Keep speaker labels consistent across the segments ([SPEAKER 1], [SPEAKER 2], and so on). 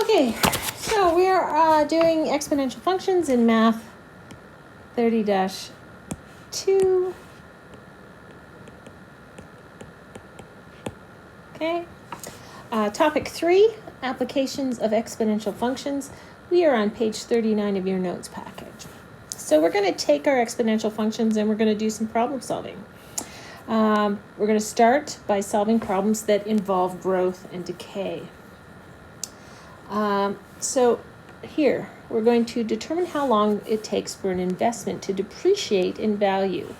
[SPEAKER 1] Okay, so we are doing exponential functions in Math 30-2. Okay. Topic 3, applications of exponential functions. We are on page 39 of your notes package. So we're going to take our exponential functions and we're going to do some problem solving. We're going to start by solving problems that involve growth and decay. So here, we're going to determine how long it takes for an investment to depreciate in value.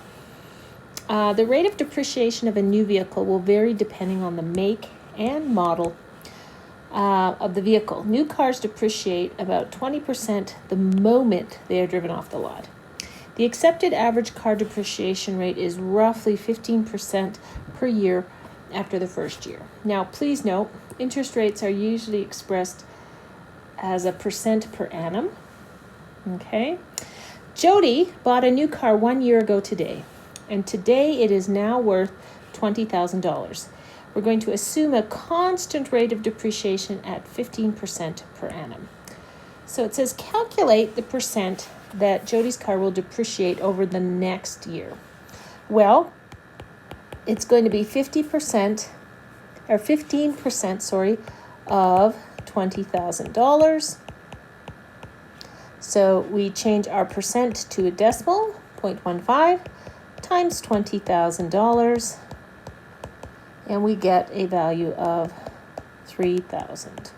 [SPEAKER 1] The rate of depreciation of a new vehicle will vary depending on the make and model of the vehicle. New cars depreciate about 20% the moment they are driven off the lot. The accepted average car depreciation rate is roughly 15% per year after the first year. Now, please note, interest rates are usually expressed as a percent per annum. Okay. Jody bought a new car 1 year ago today, and today it is now worth $20,000. We're going to assume a constant rate of depreciation at 15% per annum. So it says calculate the percent that Jody's car will depreciate over the next year. Well, it's going to be 15% of $20,000. So we change our percent to a decimal, 0.15 times $20,000, and we get a value of 3,000.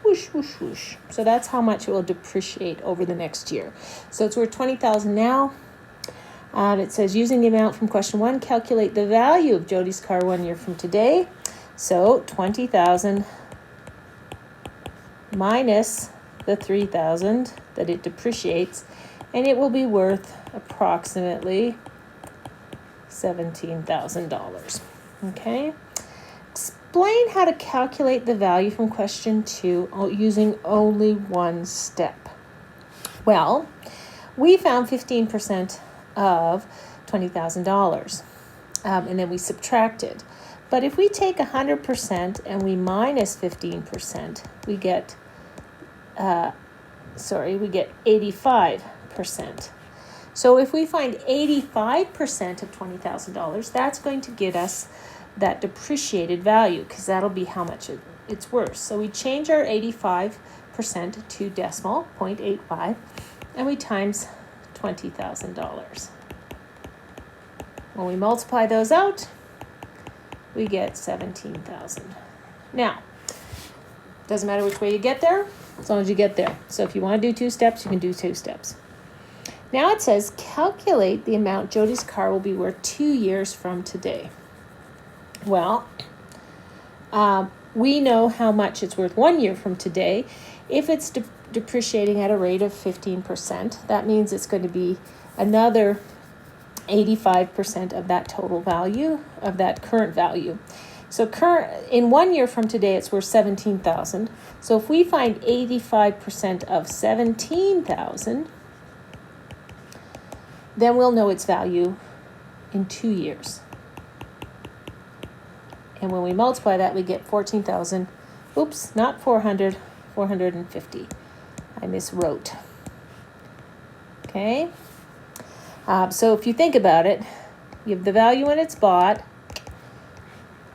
[SPEAKER 1] Whoosh, whoosh, whoosh. So that's how much it will depreciate over the next year. So it's worth 20,000 now. It says using the amount from question 1, calculate the value of Jody's car 1 year from today. So 20,000 minus the 3,000 that it depreciates, and it will be worth approximately $17,000. Okay. Explain how to calculate the value from question 2 using only one step. Well, we found 15% of $20,000, and then we subtracted. But if we take 100% and we minus 15%, we get 85%. So if we find 85% of $20,000, that's going to get us that depreciated value, because that'll be how much it's worth. So we change our 85% to decimal, 0.85, and we times $20,000. When we multiply those out, we get 17,000. Now, doesn't matter which way you get there, as long as you get there. So if you want to do 2 steps, you can do 2 steps. Now it says calculate the amount Jody's car will be worth 2 years from today. Well, we know how much it's worth 1 year from today. If it's depreciating at a rate of 15%, that means it's going to be another 85% of that total value, of that current value. So in 1 year from today, it's worth 17,000. So if we find 85% of 17,000, then we'll know its value in 2 years. And when we multiply that, we get 14,000. Oops, not 400, 450. I miswrote. Okay. So if you think about it, you have the value when it's bought.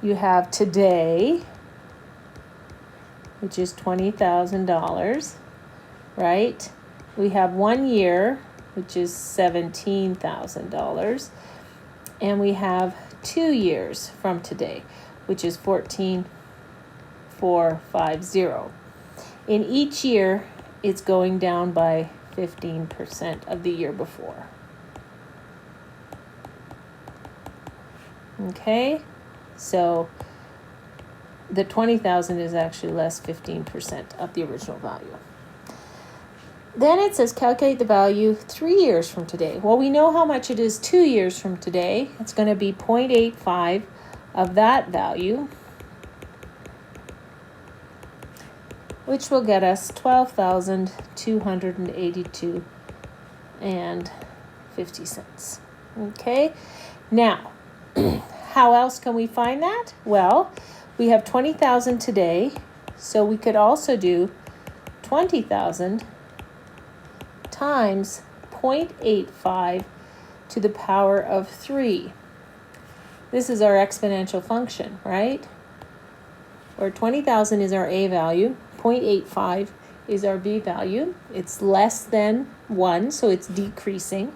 [SPEAKER 1] You have today, which is $20,000, right? We have 1 year, which is $17,000. And we have 2 years from today, which is 14,450. In each year, it's going down by 15% of the year before. Okay, so the 20,000 is actually less 15% of the original value. Then it says calculate the value 3 years from today. Well, we know how much it is 2 years from today. It's going to be 0.85 of that value, which will get us 12,282 and 50 cents. Okay, now how else can we find that? Well, we have 20,000 today, So we could also do 20,000 times 0.85 to the power of 3. This is our exponential function, right? Where 20,000 is our A value, 0.85 is our B value. It's less than 1, so it's decreasing.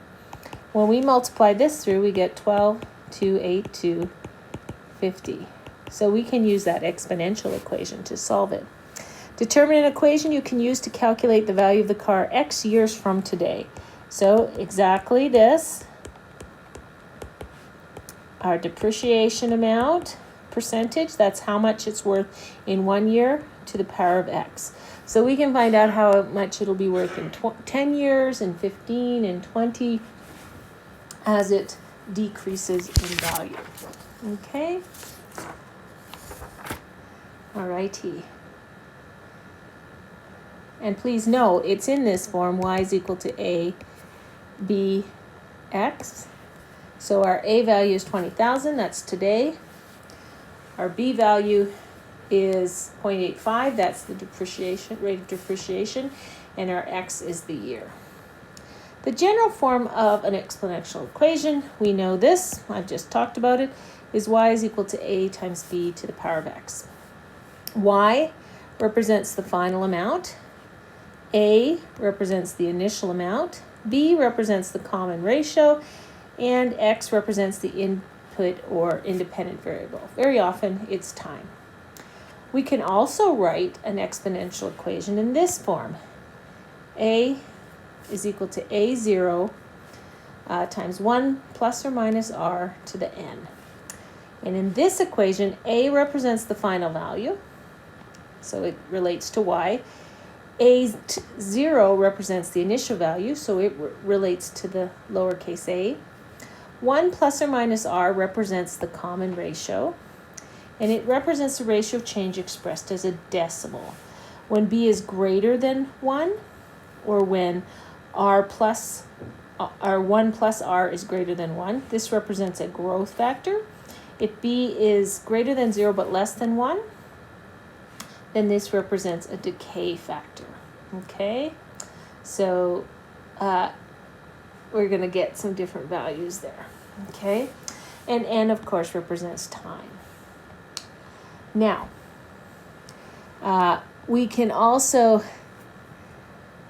[SPEAKER 1] When we multiply this through, we get 12,28250. So we can use that exponential equation to solve it. Determine an equation you can use to calculate the value of the car X years from today. So exactly this. Our depreciation amount, percentage, that's how much it's worth in 1 year to the power of X. So we can find out how much it'll be worth in 10 years, and 15, and 20, as it decreases in value. Okay? All righty. And please note, it's in this form, y is equal to a, b, x. So our A value is 20,000, that's today. Our B value is 0.85, that's the depreciation rate of depreciation, and our X is the year. The general form of an exponential equation, we know this, I've just talked about it, is y is equal to A times B to the power of X. Y represents the final amount, A represents the initial amount, B represents the common ratio, and X represents the input or independent variable. Very often, it's time. We can also write an exponential equation in this form. A is equal to A0 times 1 plus or minus r to the n. And in this equation, A represents the final value, so it relates to y. A0 represents the initial value, so it relates to the lowercase a. 1 plus or minus r represents the common ratio, and it represents the ratio of change expressed as a decimal. When b is greater than 1, or when 1 plus r is greater than 1, this represents a growth factor. If b is greater than 0 but less than 1, then this represents a decay factor. Okay, so we're going to get some different values there. Okay, and n, of course, represents time. Now, we can also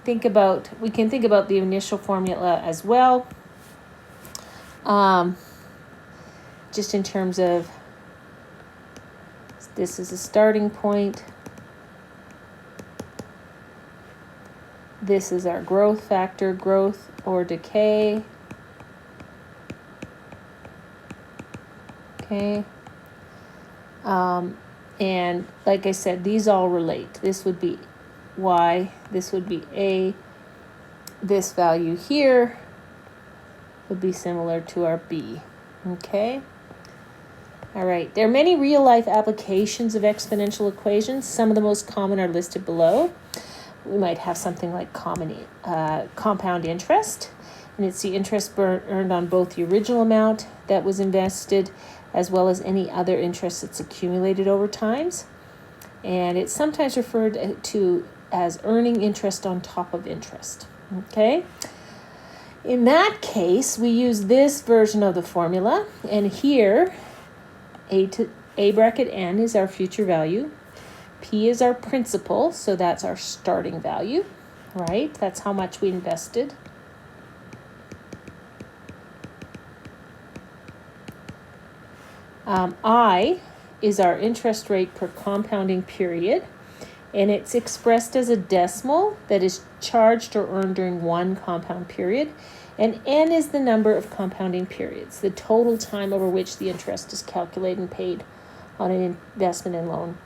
[SPEAKER 1] think about the initial formula as well, just in terms of this is a starting point. This is our growth factor, growth or decay. Okay. And like I said, these all relate. This would be y, this would be a. This value here would be similar to our b. Okay. All right. There are many real-life applications of exponential equations. Some of the most common are listed below. We might have something like compound interest, and it's the interest earned on both the original amount that was invested as well as any other interest that's accumulated over time. And it's sometimes referred to as earning interest on top of interest. Okay? In that case, we use this version of the formula, and here A bracket n is our future value. P is our principal, so that's our starting value, right? That's how much we invested. I is our interest rate per compounding period, and it's expressed as a decimal that is charged or earned during one compound period. And n is the number of compounding periods, the total time over which the interest is calculated and paid on an investment and loan.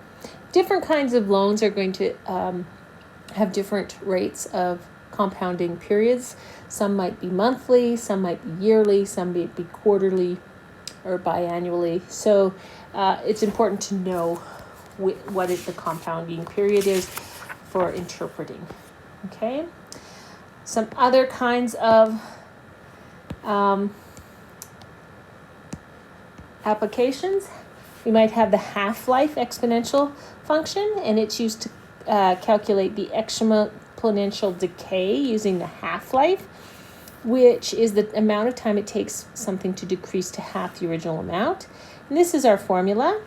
[SPEAKER 1] Different kinds of loans are going to have different rates of compounding periods. Some might be monthly, some might be yearly, some might be quarterly or biannually. So it's important to know what the compounding period is for interpreting. Okay? Some other kinds of applications. We might have the half-life exponential function, and it's used to calculate the exponential decay using the half-life, which is the amount of time it takes something to decrease to half the original amount. And this is our formula.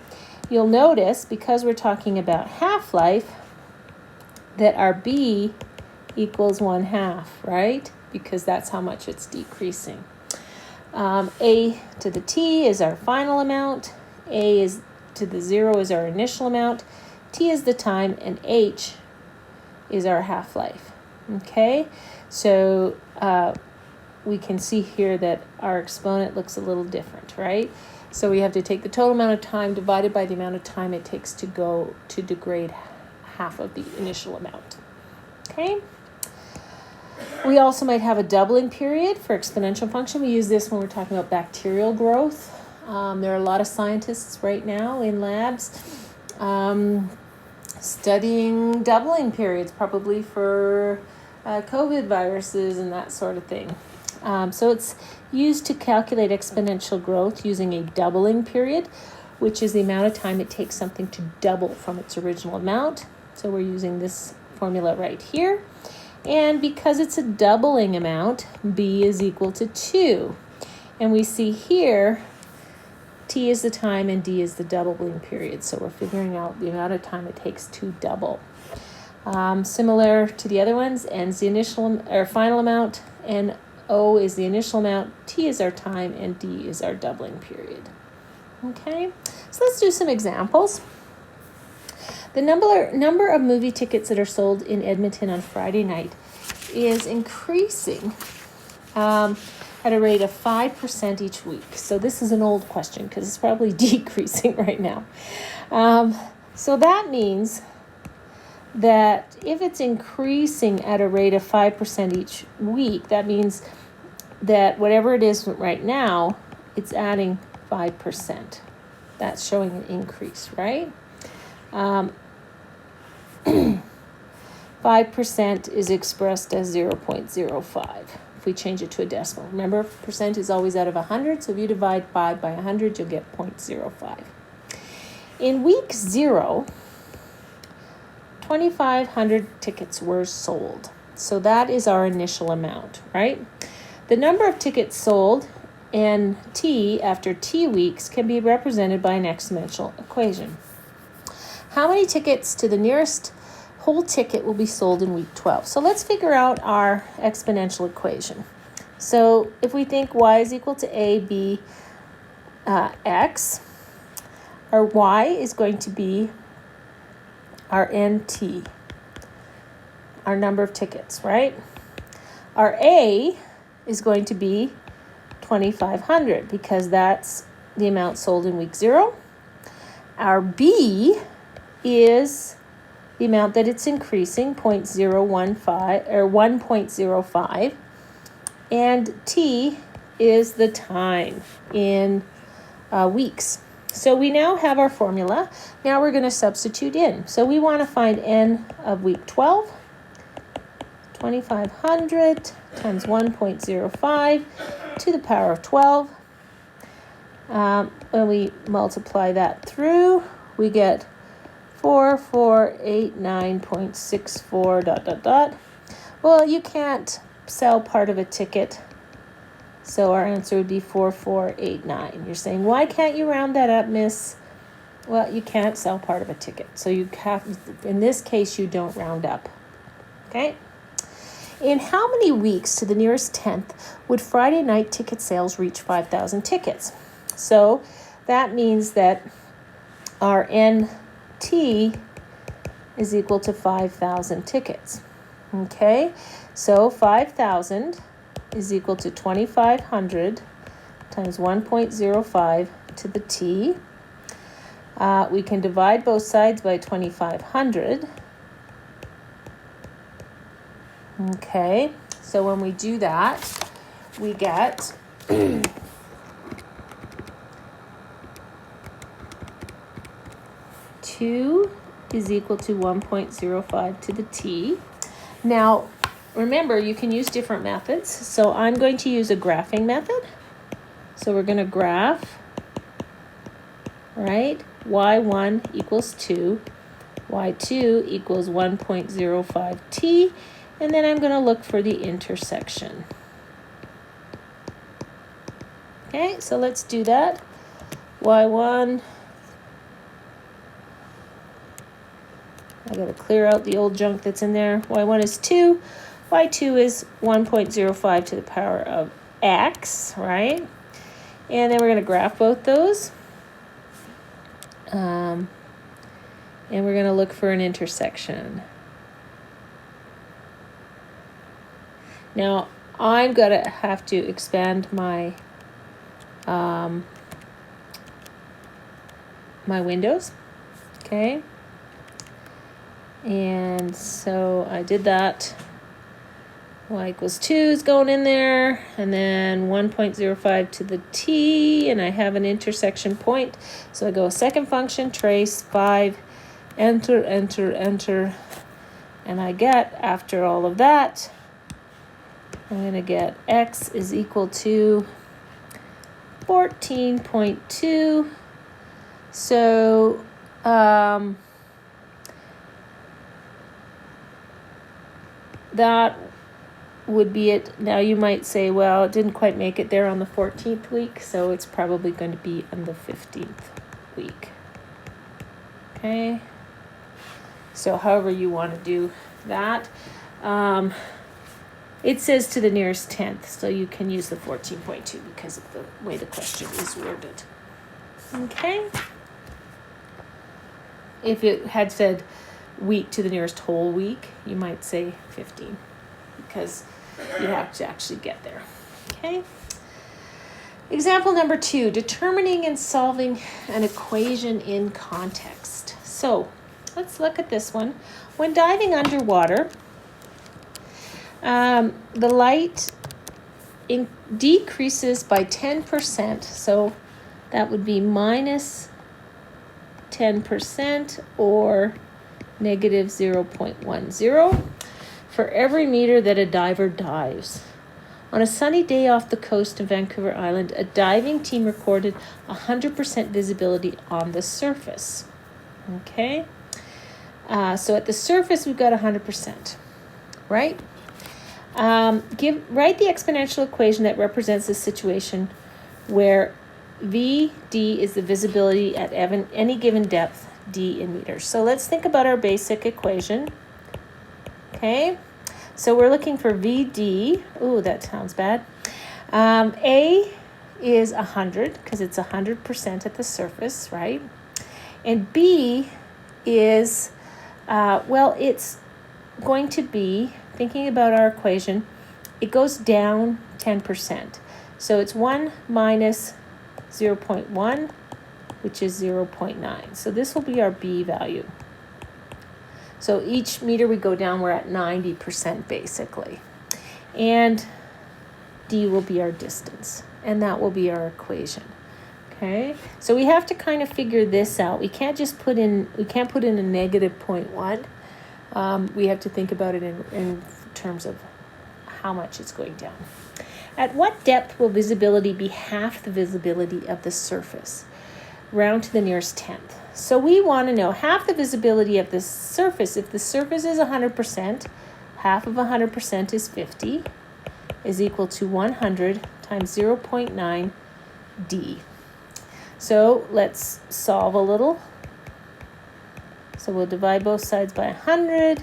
[SPEAKER 1] You'll notice, because we're talking about half-life, that our b equals 1/2, right? Because that's how much it's decreasing. A to the t is our final amount. A is to the 0 is our initial amount. T is the time, and h is our half-life. Okay, so we can see here that our exponent looks a little different, right? So we have to take the total amount of time divided by the amount of time it takes to go to degrade half of the initial amount. Okay. We also might have a doubling period for exponential function. We use this when we're talking about bacterial growth. There are a lot of scientists right now in labs studying doubling periods, probably for COVID viruses and that sort of thing. So it's used to calculate exponential growth using a doubling period, which is the amount of time it takes something to double from its original amount. So we're using this formula right here. And because it's a doubling amount, b is equal to 2. And we see here, t is the time and d is the doubling period. So we're figuring out the amount of time it takes to double. Similar to the other ones, n is the initial or final amount, and o is the initial amount, t is our time, and d is our doubling period. Okay, so let's do some examples. The number of movie tickets that are sold in Edmonton on Friday night is increasing at a rate of 5% each week. So this is an old question because it's probably decreasing right now. So that means that if it's increasing at a rate of 5% each week, that means that whatever it is right now, it's adding 5%. That's showing an increase, right? 5% is expressed as 0.05. If we change it to a decimal. Remember, percent is always out of 100, so if you divide 5 by 100, you'll get 0.05. In week 0, 2,500 tickets were sold. So that is our initial amount, right? The number of tickets sold in t after t weeks can be represented by an exponential equation. How many tickets to the nearest whole ticket will be sold in week 12? So let's figure out our exponential equation. So if we think y is equal to a, b, x, our y is going to be our nt, our number of tickets, right? Our a is going to be 2,500 because that's the amount sold in week 0. Our b is the amount that it's increasing, 0.015 or 1.05, and t is the time in weeks. So we now have our formula. Now we're going to substitute in. So we want to find n of week 12, 2,500 times 1.05 to the power of 12. When we multiply that through, we get 4489.64 ... Well, you can't sell part of a ticket, so our answer would be 4489. You're saying, why can't you round that up, miss? Well, you can't sell part of a ticket, so you have, in this case, you don't round up. Okay? In how many weeks to the nearest 10th would Friday night ticket sales reach 5,000 tickets? So that means that our NT is equal to 5,000 tickets. Okay, so 5,000 is equal to 2,500 times 1.05 to the T. We can divide both sides by 2,500. Okay, so when we do that, we get 2 is equal to 1.05 to the T. Now, remember, you can use different methods. So I'm going to use a graphing method. So we're going to graph right? y1 equals 2, y2 equals 1.05t, and then I'm going to look for the intersection. Okay, so let's do that. y1, I got to clear out the old junk that's in there. y1 is 2, y2 is 1.05 to the power of x, right? And then we're going to graph both those. And we're going to look for an intersection. Now, I'm going to have to expand my my windows, okay? And so I did that. Y equals 2 is going in there, and then 1.05 to the t, and I have an intersection point. So I go second function, trace, 5, enter, enter, enter, and I get, after all of that, I'm going to get x is equal to 14.2. So that would be it. Now you might say, well, it didn't quite make it there on the 14th week, so it's probably going to be on the 15th week. Okay, so however you want to do that. It says to the nearest 10th, so you can use the 14.2 because of the way the question is worded. Okay. If it had said week to the nearest whole week, you might say 15 because you have to actually get there. Okay. Example number 2, determining and solving an equation in context. So let's look at this one. When diving underwater, the light decreases by 10%. So that would be minus 10% or negative 0.10 for every meter that a diver dives. On a sunny day off the coast of Vancouver Island, a diving team recorded 100% visibility on the surface. Okay? So at the surface, we've got 100%, right? Write the exponential equation that represents a situation where VD is the visibility at any given depth, D in meters. So let's think about our basic equation. Okay, so we're looking for VD. Ooh, that sounds bad. A is 100 because it's 100% at the surface, right? And B is, it's going to be, thinking about our equation, it goes down 10%. So it's 1 minus 0.1, which is 0.9. So this will be our B value. So each meter we go down, we're at 90% basically. And D will be our distance, and that will be our equation. Okay, so we have to kind of figure this out. We can't put in a negative 0.1. We have to think about it in terms of how much it's going down. At what depth will visibility be half the visibility of the surface? Round to the nearest 10th. So we want to know half the visibility of the surface. If the surface is 100%, half of 100% is 50, is equal to 100 times 0.9 D. So let's solve a little. So we'll divide both sides by 100.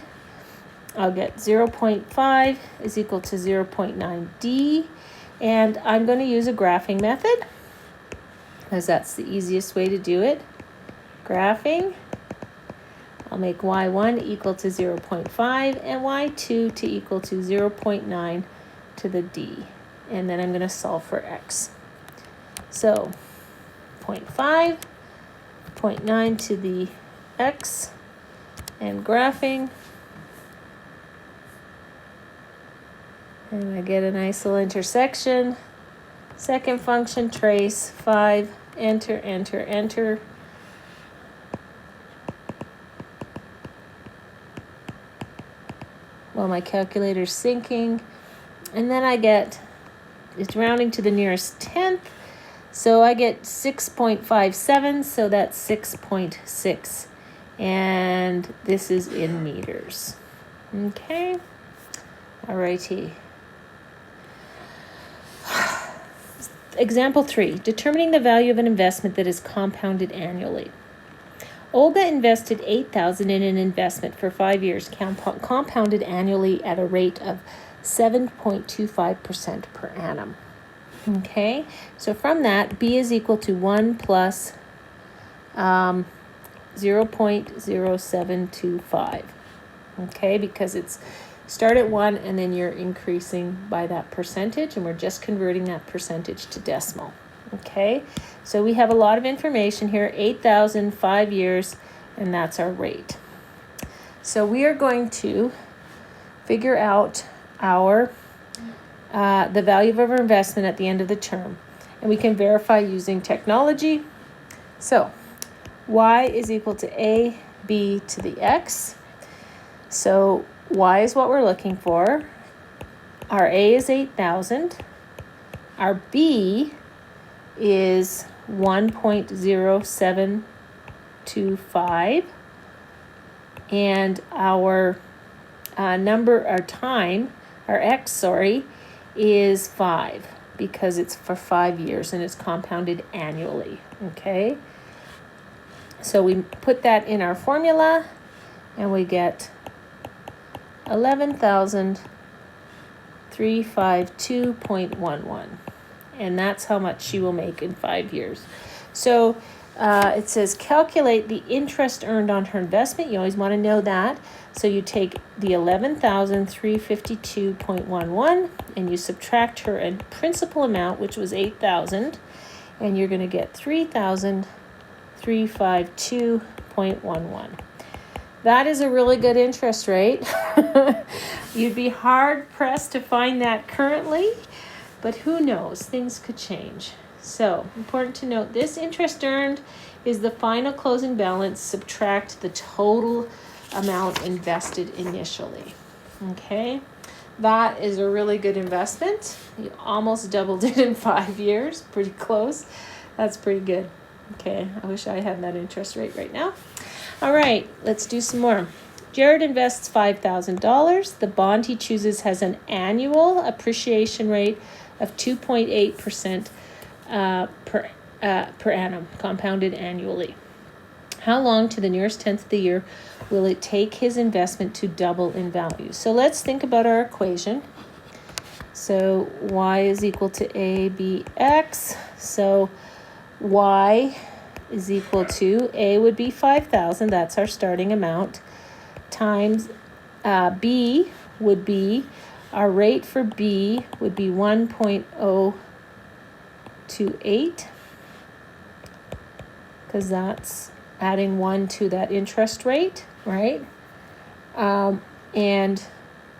[SPEAKER 1] I'll get 0.5 is equal to 0.9 D. And I'm going to use a graphing method because that's the easiest way to do it. Graphing. I'll make y1 equal to 0.5 and y2 to equal to 0.9 to the D. And then I'm going to solve for x. So 0.5, 0.9 to the x, and graphing. And I get a nice little intersection. Second function, trace, 5, enter, enter, enter. Well, my calculator's syncing. And then I get, it's rounding to the nearest 10th. So I get 6.57, so that's 6.6. And this is in meters. Okay. Alrighty. Example 3, determining the value of an investment that is compounded annually. Olga invested $8,000 in an investment for 5 years, compounded annually at a rate of 7.25% per annum. Okay, so from that, B is equal to 1 plus 0.0725. Okay, because it's start at 1 and then you're increasing by that percentage, and we're just converting that percentage to decimal. Okay, so we have a lot of information here, 8,000, 5 years, and that's our rate. So we are going to figure out our the value of our investment at the end of the term, and we can verify using technology. So y is equal to ab to the x. So y is what we're looking for. Our a is 8,000. Our b is 1.0725, and our x, is 5, because it's for 5 years and it's compounded annually. Okay, so we put that in our formula and we get 11,352.11, and that's how much she will make in 5 years. So it says calculate the interest earned on her investment. You always want to know that. So you take the 11,352.11 and you subtract her principal amount, which was 8,000, and you're going to get 3,352.11. That is a really good interest rate. You'd be hard pressed to find that currently, but who knows? Things could change. So, important to note, this interest earned is the final closing balance, subtract the total amount invested initially. Okay, that is a really good investment. You almost doubled it in 5 years, pretty close. That's pretty good. Okay, I wish I had that interest rate right now. All right, let's do some more. Jared invests $5,000. The bond he chooses has an annual appreciation rate of 2.8% per annum, compounded annually. How long to the nearest tenth of the year will it take his investment to double in value? So let's think about our equation. So y is equal to abx. So y is equal to, a would be 5,000, that's our starting amount, times b would be, our rate for b would be 1.028, because that's adding 1 to that interest rate, right? And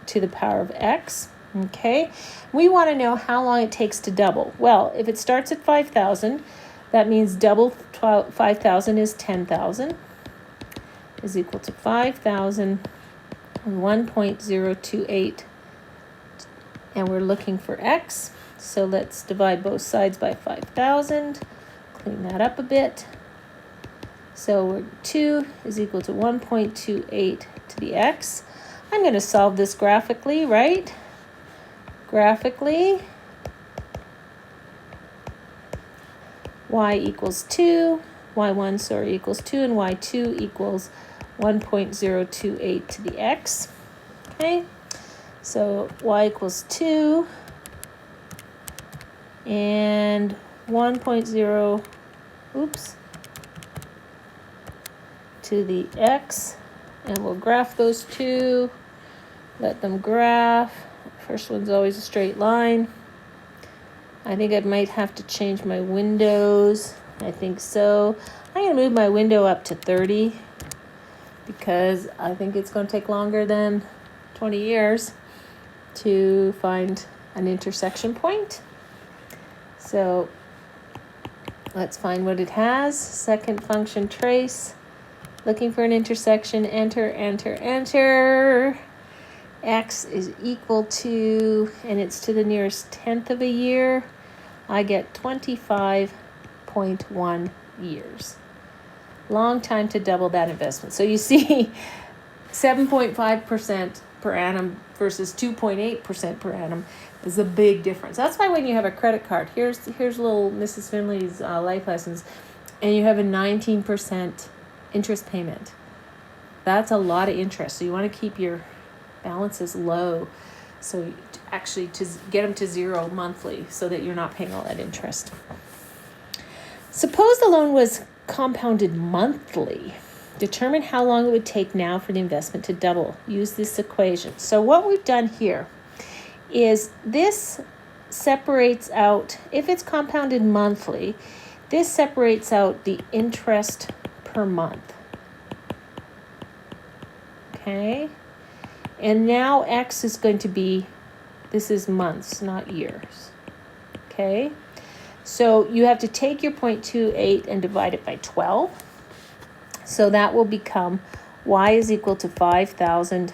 [SPEAKER 1] to the power of x, okay? We want to know how long it takes to double. Well, if it starts at 5,000, that means double 5,000 is 10,000, is equal to 5,000, 1.028, and we're looking for x. So let's divide both sides by 5,000, clean that up a bit. So 2 is equal to 1.28 to the x. I'm going to solve this graphically, right? Graphically, y equals 2, y1, equals 2, and y2 equals 1.028 to the x. Okay, so y equals 2 and 1.0, to the x, and we'll graph those two, let them graph. First one's always a straight line. I think I might have to change my windows. I think so. I'm going to move my window up to 30 because I think it's going to take longer than 20 years to find an intersection point. So let's find what it has. Second function, trace. Looking for an intersection, enter, enter, enter. X is equal to, and it's to the nearest tenth of a year. I get 25 5.1 years. Long time to double that investment. So you see 7.5% per annum versus 2.8% per annum is a big difference. That's why when you have a credit card, here's little Mrs. Finley's life lessons, and you have a 19% interest payment. That's a lot of interest. So you want to keep your balances low. So actually to get them to zero monthly so that you're not paying all that interest. Suppose the loan was compounded monthly. Determine how long it would take now for the investment to double. Use this equation. So what we've done here is this separates out, if it's compounded monthly, this separates out the interest per month. Okay? And now X is going to be, this is months, not years. Okay? So you have to take your 0.28 and divide it by 12. So that will become Y is equal to 5,000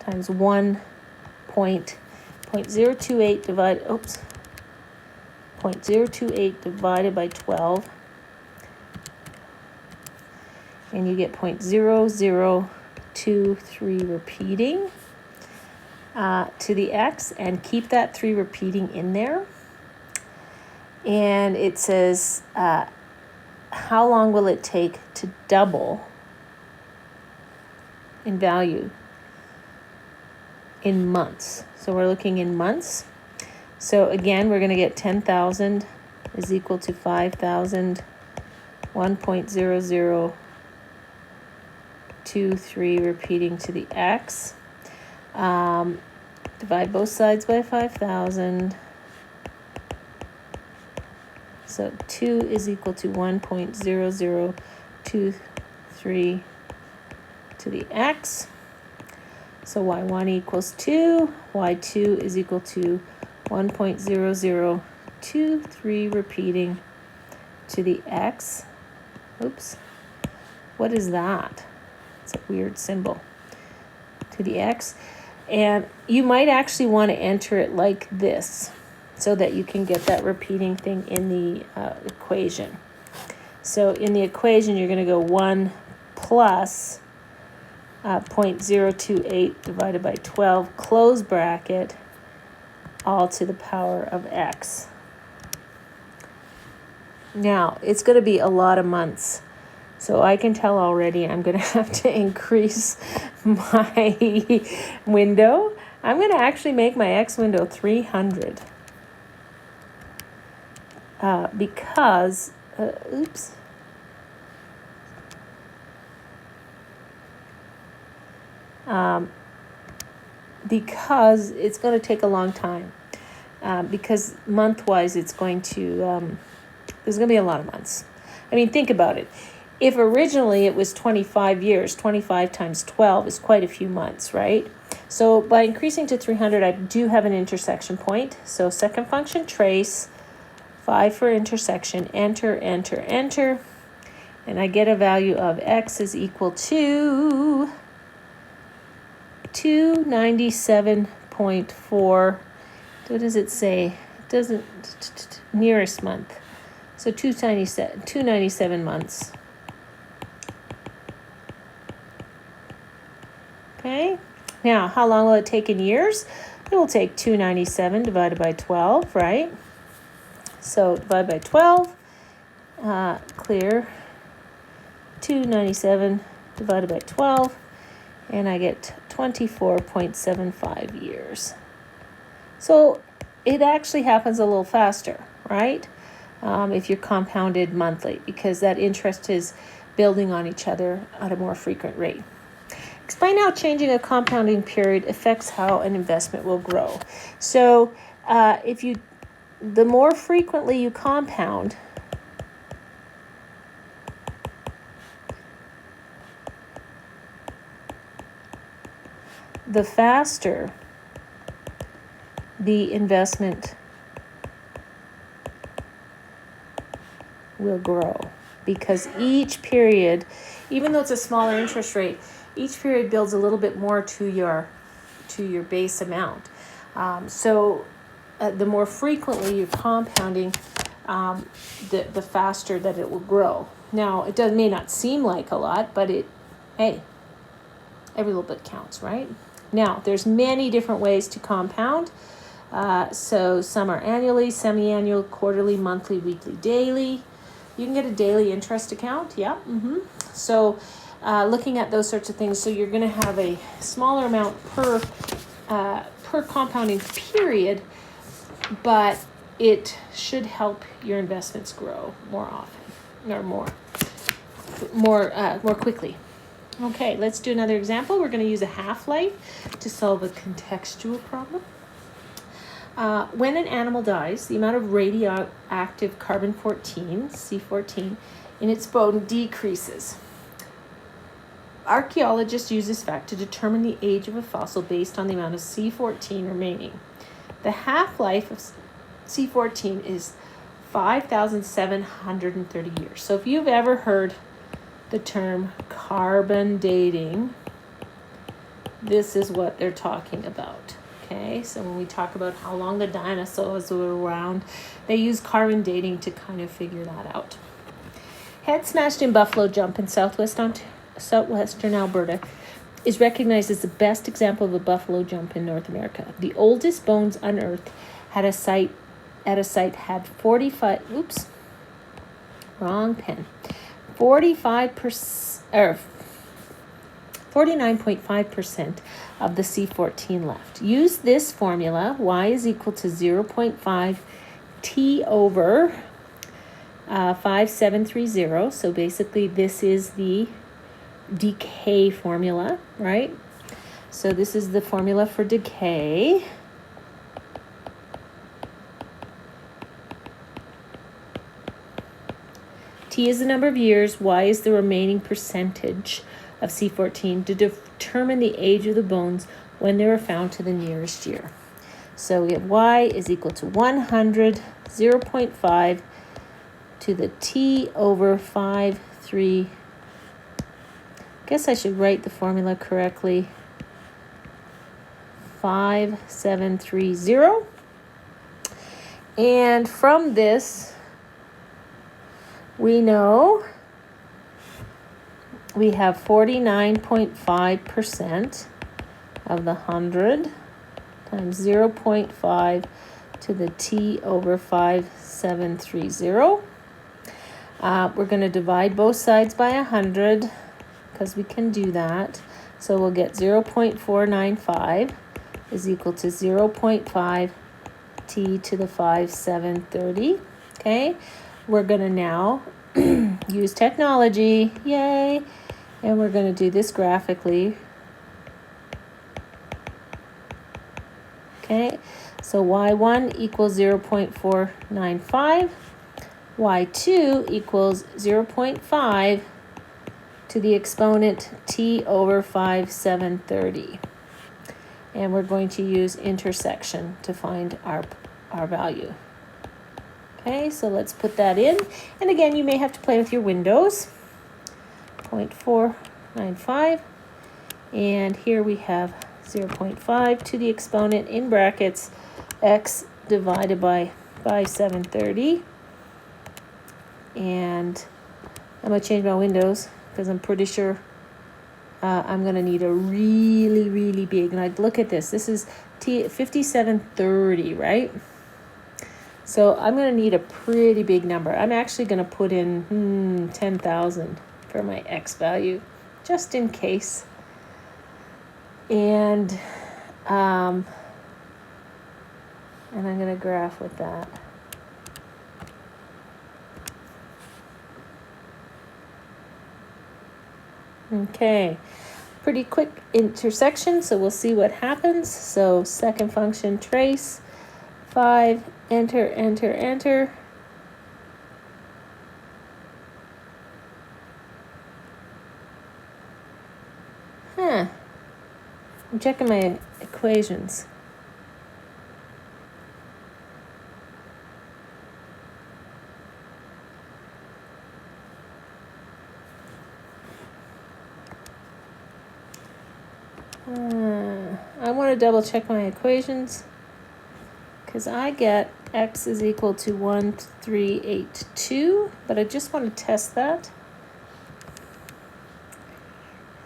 [SPEAKER 1] times 0.028 divided by 12. And you get 0.0023 repeating to the X, and keep that 3 repeating in there. And it says, how long will it take to double in value in months? So we're looking in months. So again, we're going to get 10,000 is equal to 5,000, 1.0023 repeating to the X. Divide both sides by 5,000. So 2 is equal to 1.0023 to the X. So Y1 equals 2. Y2 is equal to 1.0023 repeating to the X. Oops. What is that? It's a weird symbol. To the X. And you might actually want to enter it like this, so that you can get that repeating thing in the equation. So in the equation, you're going to go 1 plus 0.028 divided by 12, close bracket, all to the power of X. Now, it's going to be a lot of months. So I can tell already I'm going to have to increase my window. I'm going to actually make my X window 300. Because, because it's going to take a long time. Because month-wise, it's going to, there's going to be a lot of months. I mean, think about it. If originally it was 25 years, 25 times 12 is quite a few months, right? So by increasing to 300, I do have an intersection point. So second function, trace, 5 for intersection, enter, enter, enter. And I get a value of X is equal to 297.4. What does it say? It doesn't, nearest month. So 297 months. Okay. Now, how long will it take in years? It will take 297 divided by 12, right? So divide by 12, clear, 297 divided by 12, and I get 24.75 years. So it actually happens a little faster, right? If you're compounded monthly, because that interest is building on each other at a more frequent rate. Explain how changing a compounding period affects how an investment will grow. So the more frequently you compound, the faster the investment will grow. Because each period, even though it's a smaller interest rate, each period builds a little bit more to your base amount. The more frequently you're compounding, the faster that it will grow. Now, it may not seem like a lot, but hey, every little bit counts, right? Now, there's many different ways to compound. So some are annually, semi-annual, quarterly, monthly, weekly, daily. You can get a daily interest account, yeah. So looking at those sorts of things, so you're going to have a smaller amount per compounding period, but it should help your investments grow more often or more quickly. Okay, let's do another example. We're going to use a half-life to solve a contextual problem. When an animal dies, the amount of radioactive carbon-14, C14, in its bone decreases. Archaeologists use this fact to determine the age of a fossil based on the amount of C14 remaining. The half-life of C14 is 5,730 years. So if you've ever heard the term carbon dating, this is what they're talking about. Okay, so when we talk about how long the dinosaurs were around, they use carbon dating to kind of figure that out. Head smashed in buffalo jump in southwestern Alberta is recognized as the best example of a buffalo jump in North America. The oldest bones unearthed had 49.5% of the C14 left. Use this formula, y is equal to 0.5 t over 5730. So basically this is the decay formula, right? So this is the formula for decay. T is the number of years, y is the remaining percentage of C14 to determine the age of the bones when they were found to the nearest year. So we have y is equal to 100, 0.5 to the t over 5,3. Guess I should write the formula correctly. 5730. And from this, we know we have 49.5% of the 100 times 0.5 to the t over 5730. We're going to divide both sides by 100 because we can do that. So we'll get 0.495 is equal to 0.5 t to the 5730. Okay, we're going to now use technology, yay, and we're going to do this graphically. Okay, so y1 equals 0.495, y2 equals 0.5 to the exponent t over 5730. And we're going to use intersection to find our value. Okay, so let's put that in. And again, you may have to play with your windows. 0.495. And here we have 0.5 to the exponent in brackets x divided by 5730. And I'm going to change my windows because I'm pretty sure I'm going to need a really, really big. And I'd look at this. This is 5730, right? So I'm going to need a pretty big number. I'm actually going to put in 10,000 for my x value, just in case. And I'm going to graph with that. Okay, pretty quick intersection, so we'll see what happens. So second function, trace, 5, enter, enter, enter. I'm checking my equations. I want to double check my equations because I get X is equal to 1382, but I just want to test that.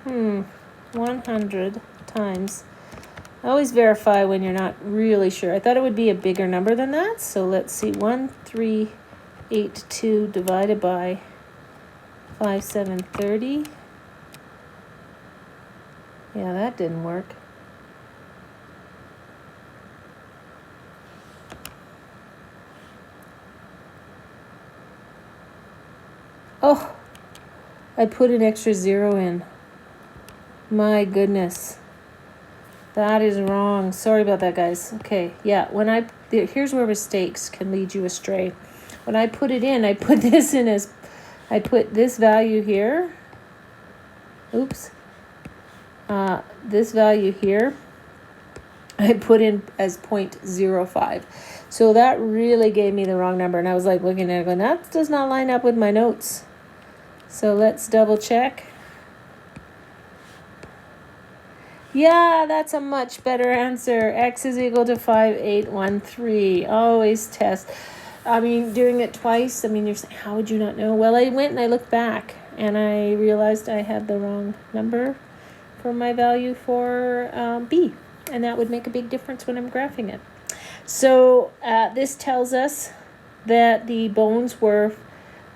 [SPEAKER 1] 100 times. I always verify when you're not really sure. I thought it would be a bigger number than that, so let's see. 1382 divided by 5730. Yeah, that didn't work. Oh, I put an extra 0 in. My goodness. That is wrong. Sorry about that, guys. Okay, yeah, here's where mistakes can lead you astray. When I put it in, I put this in as, I put this value here. Oops. This value here, I put in as 0.05. So that really gave me the wrong number. And I was like looking at it going, that does not line up with my notes. So let's double check. Yeah, that's a much better answer. X is equal to 5813. Always test. I mean, doing it twice, I mean, you're saying, how would you not know? Well, I went and I looked back and I realized I had the wrong number for my value for B. And that would make a big difference when I'm graphing it. So this tells us that the bones were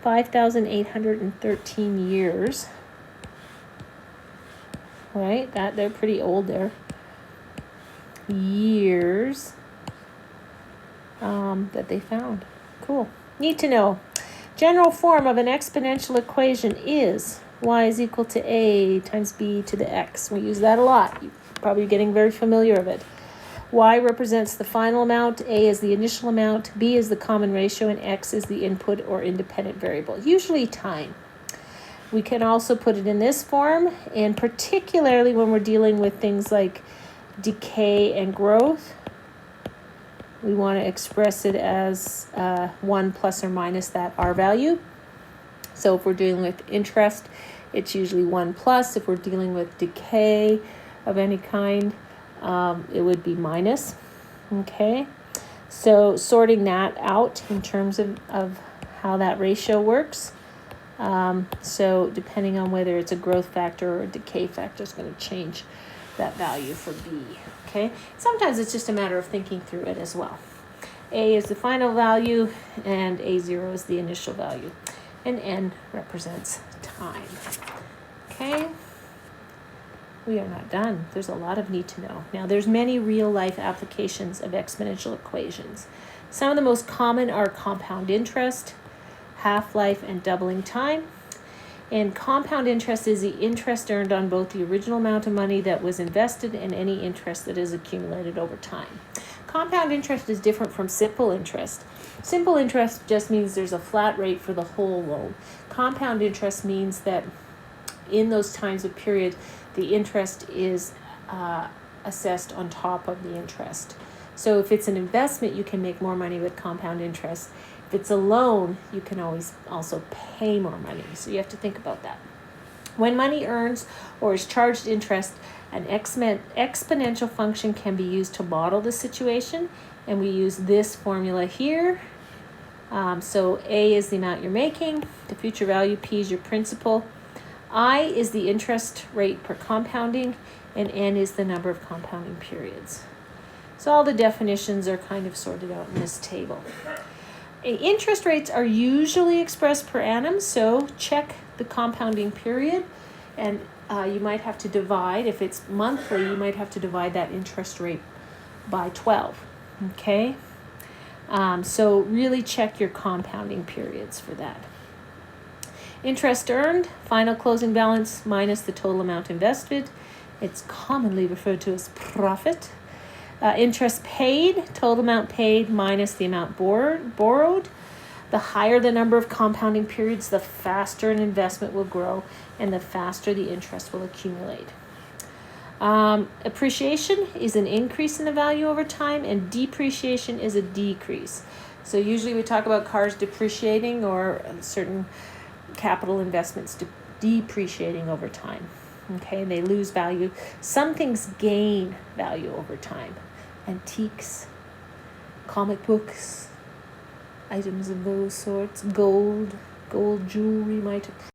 [SPEAKER 1] 5,813 years. Right, that they're pretty old there. Years that they found. Cool. Need to know. General form of an exponential equation is y is equal to a times b to the x. We use that a lot. You're probably getting very familiar with it. Y represents the final amount, a is the initial amount, b is the common ratio, and x is the input or independent variable, usually time. We can also put it in this form, and particularly when we're dealing with things like decay and growth, we want to express it as 1 plus or minus that R value. So if we're dealing with interest, it's usually 1 plus. If we're dealing with decay of any kind, it would be minus. Okay, so sorting that out in terms of how that ratio works. So depending on whether it's a growth factor or a decay factor is going to change that value for B. Okay, sometimes it's just a matter of thinking through it as well. A is the final value and A0 is the initial value, and N represents time. Okay, we are not done. There's a lot of need to know. Now there's many real life applications of exponential equations. Some of the most common are compound interest, half-life, and doubling time. And compound interest is the interest earned on both the original amount of money that was invested and any interest that is accumulated over time. Compound interest is different from simple interest. Simple interest just means there's a flat rate for the whole loan. Compound interest means that in those times of period, the interest is assessed on top of the interest. So if it's an investment, you can make more money with compound interest. If it's a loan, you can always also pay more money. So you have to think about that. When money earns or is charged interest, an exponential function can be used to model the situation. And we use this formula here. So A is the amount you're making. The future value, P is your principal. I is the interest rate per compounding. And N is the number of compounding periods. So all the definitions are kind of sorted out in this table. Interest rates are usually expressed per annum, so check the compounding period, and you might have to divide, if it's monthly, you might have to divide that interest rate by 12, okay? So really check your compounding periods for that. Interest earned, final closing balance minus the total amount invested. It's commonly referred to as profit. Interest paid, total amount paid minus the amount borrowed. The higher the number of compounding periods, the faster an investment will grow and the faster the interest will accumulate. Appreciation is an increase in the value over time, and depreciation is a decrease. So usually we talk about cars depreciating or certain capital investments depreciating over time. Okay, they lose value. Some things gain value over time. Antiques, comic books, items of those sorts. Gold jewelry might